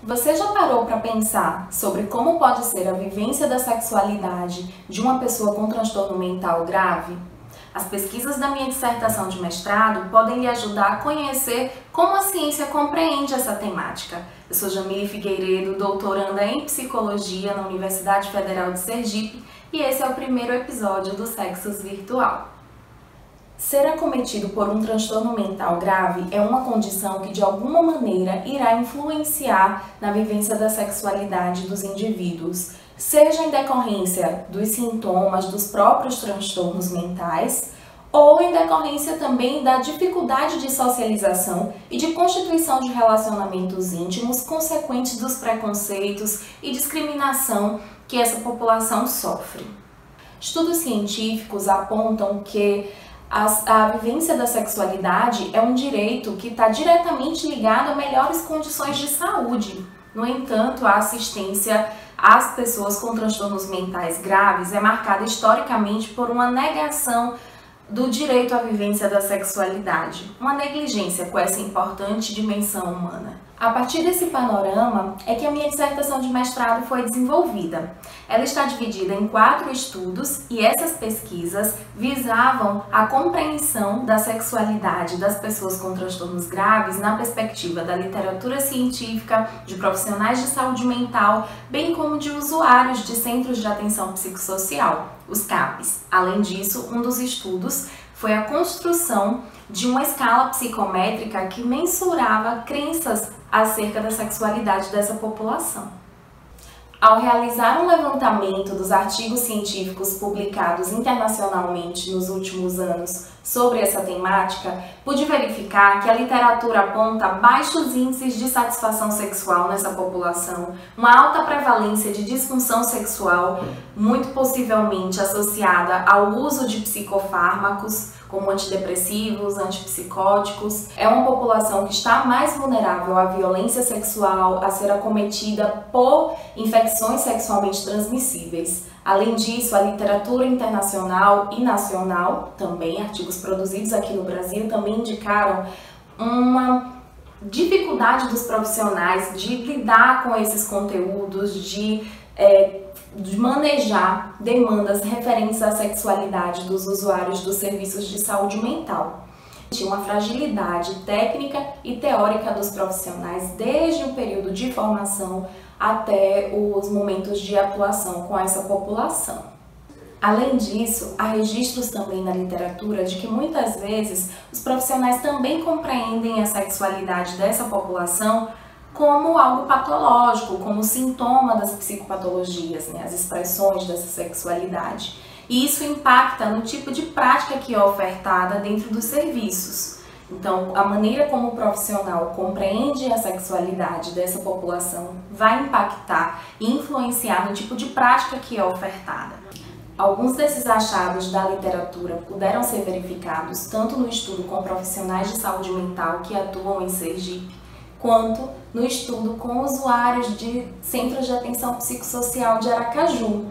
Você já parou para pensar sobre como pode ser a vivência da sexualidade de uma pessoa com transtorno mental grave? As pesquisas da minha dissertação de mestrado podem lhe ajudar a conhecer como a ciência compreende essa temática. Eu sou Jamile Figueiredo, doutoranda em Psicologia na Universidade Federal de Sergipe, e esse é o primeiro episódio do Sexus Virtual. Ser acometido por um transtorno mental grave é uma condição que de alguma maneira irá influenciar na vivência da sexualidade dos indivíduos, seja em decorrência dos sintomas dos próprios transtornos mentais ou em decorrência também da dificuldade de socialização e de constituição de relacionamentos íntimos consequentes dos preconceitos e discriminação que essa população sofre. Estudos científicos apontam que a vivência da sexualidade é um direito que está diretamente ligado a melhores condições de saúde. No entanto, a assistência às pessoas com transtornos mentais graves é marcada historicamente por uma negação do direito à vivência da sexualidade, uma negligência com essa importante dimensão humana. A partir desse panorama é que a minha dissertação de mestrado foi desenvolvida. Ela está dividida em 4 estudos e essas pesquisas visavam a compreensão da sexualidade das pessoas com transtornos graves na perspectiva da literatura científica, de profissionais de saúde mental, bem como de usuários de centros de atenção psicossocial, os CAPs. Além disso, um dos estudos foi a construção de uma escala psicométrica que mensurava crenças acerca da sexualidade dessa população. Ao realizar um levantamento dos artigos científicos publicados internacionalmente nos últimos anos sobre essa temática, pude verificar que a literatura aponta baixos índices de satisfação sexual nessa população, uma alta prevalência de disfunção sexual, muito possivelmente associada ao uso de psicofármacos, como antidepressivos, antipsicóticos. É uma população que está mais vulnerável à violência sexual, a ser acometida por infecções sexualmente transmissíveis. Além disso, a literatura internacional e nacional, também artigos produzidos aqui no Brasil, também indicaram uma dificuldade dos profissionais de lidar com esses conteúdos, de manejar demandas referentes à sexualidade dos usuários dos serviços de saúde mental. Tinha uma fragilidade técnica e teórica dos profissionais desde o período de formação até os momentos de atuação com essa população. Além disso, há registros também na literatura de que muitas vezes os profissionais também compreendem a sexualidade dessa população como algo patológico, como sintoma das psicopatologias, as expressões dessa sexualidade. E isso impacta no tipo de prática que é ofertada dentro dos serviços. Então, a maneira como o profissional compreende a sexualidade dessa população vai impactar e influenciar no tipo de prática que é ofertada. Alguns desses achados da literatura puderam ser verificados tanto no estudo com profissionais de saúde mental que atuam em Sergipe, quanto no estudo com usuários de centros de atenção psicossocial de Aracaju.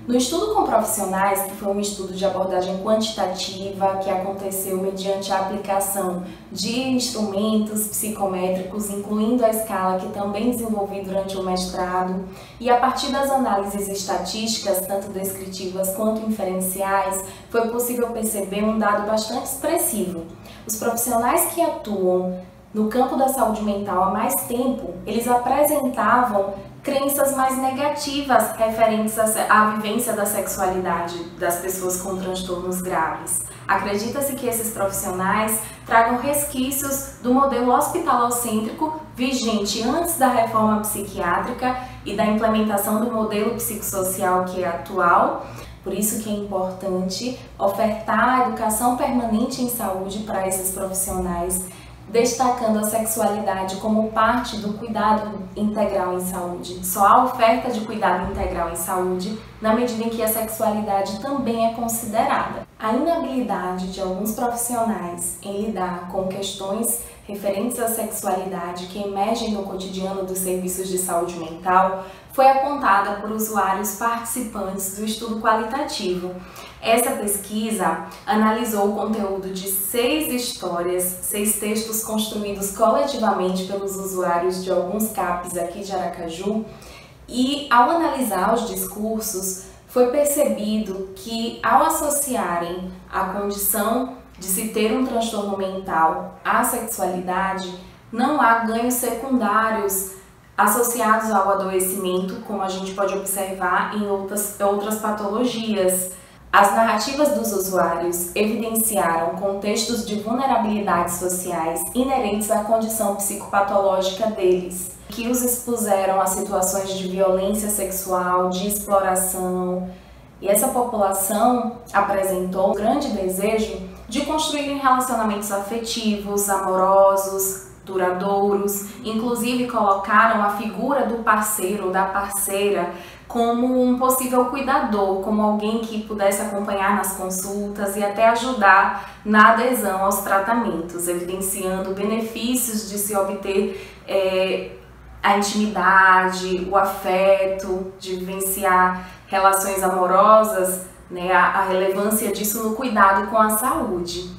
No estudo com profissionais, que foi um estudo de abordagem quantitativa que aconteceu mediante a aplicação de instrumentos psicométricos, incluindo a escala que também desenvolvi durante o mestrado, e a partir das análises estatísticas, tanto descritivas quanto inferenciais, foi possível perceber um dado bastante expressivo. Os profissionais que atuam no campo da saúde mental há mais tempo, eles apresentavam crenças mais negativas referentes à vivência da sexualidade das pessoas com transtornos graves. Acredita-se que esses profissionais tragam resquícios do modelo hospitalocêntrico vigente antes da reforma psiquiátrica e da implementação do modelo psicossocial que é atual. Por isso que é importante ofertar a educação permanente em saúde para esses profissionais, destacando a sexualidade como parte do cuidado integral em saúde. Só há oferta de cuidado integral em saúde na medida em que a sexualidade também é considerada. A inabilidade de alguns profissionais em lidar com questões referentes à sexualidade que emergem no cotidiano dos serviços de saúde mental foi apontada por usuários participantes do estudo qualitativo. Essa pesquisa analisou o conteúdo de 6 histórias, 6 textos construídos coletivamente pelos usuários de alguns CAPs aqui de Aracaju, e ao analisar os discursos, foi percebido que ao associarem a condição de se ter um transtorno mental à sexualidade, não há ganhos secundários associados ao adoecimento, como a gente pode observar em outras patologias. As narrativas dos usuários evidenciaram contextos de vulnerabilidades sociais inerentes à condição psicopatológica deles, que os expuseram a situações de violência sexual, de exploração, e essa população apresentou um grande desejo de construir relacionamentos afetivos, amorosos, duradouros, inclusive colocaram a figura do parceiro ou da parceira como um possível cuidador, como alguém que pudesse acompanhar nas consultas e até ajudar na adesão aos tratamentos, evidenciando benefícios de se obter a intimidade, o afeto, de vivenciar relações amorosas, né, a relevância disso no cuidado com a saúde.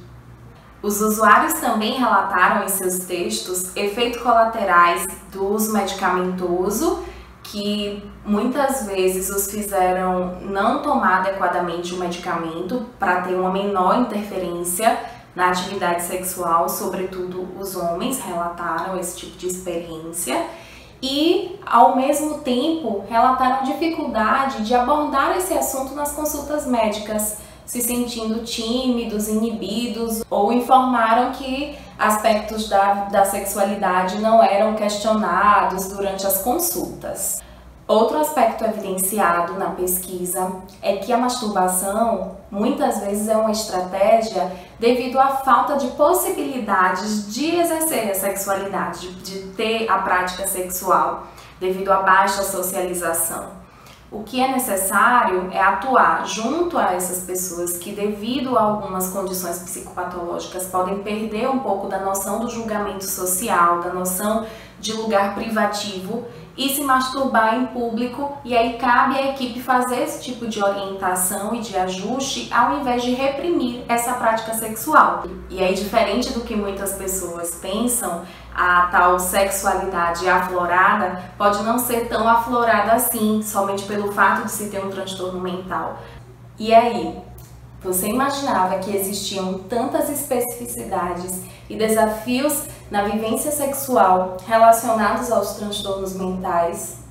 Os usuários também relataram em seus textos efeitos colaterais do uso medicamentoso, que muitas vezes os fizeram não tomar adequadamente o medicamento para ter uma menor interferência na atividade sexual, sobretudo os homens relataram esse tipo de experiência. E, ao mesmo tempo, relataram dificuldade de abordar esse assunto nas consultas médicas, se sentindo tímidos, inibidos, ou informaram que aspectos da sexualidade não eram questionados durante as consultas. Outro aspecto evidenciado na pesquisa é que a masturbação muitas vezes é uma estratégia devido à falta de possibilidades de exercer a sexualidade, de ter a prática sexual, devido à baixa socialização. O que é necessário é atuar junto a essas pessoas que, devido a algumas condições psicopatológicas, podem perder um pouco da noção do julgamento social, da noção de lugar privativo e se masturbar em público, e aí cabe à equipe fazer esse tipo de orientação e de ajuste ao invés de reprimir essa prática sexual. E aí, diferente do que muitas pessoas pensam, a tal sexualidade aflorada pode não ser tão aflorada assim, somente pelo fato de se ter um transtorno mental. E aí, você imaginava que existiam tantas especificidades e desafios na vivência sexual relacionados aos transtornos mentais?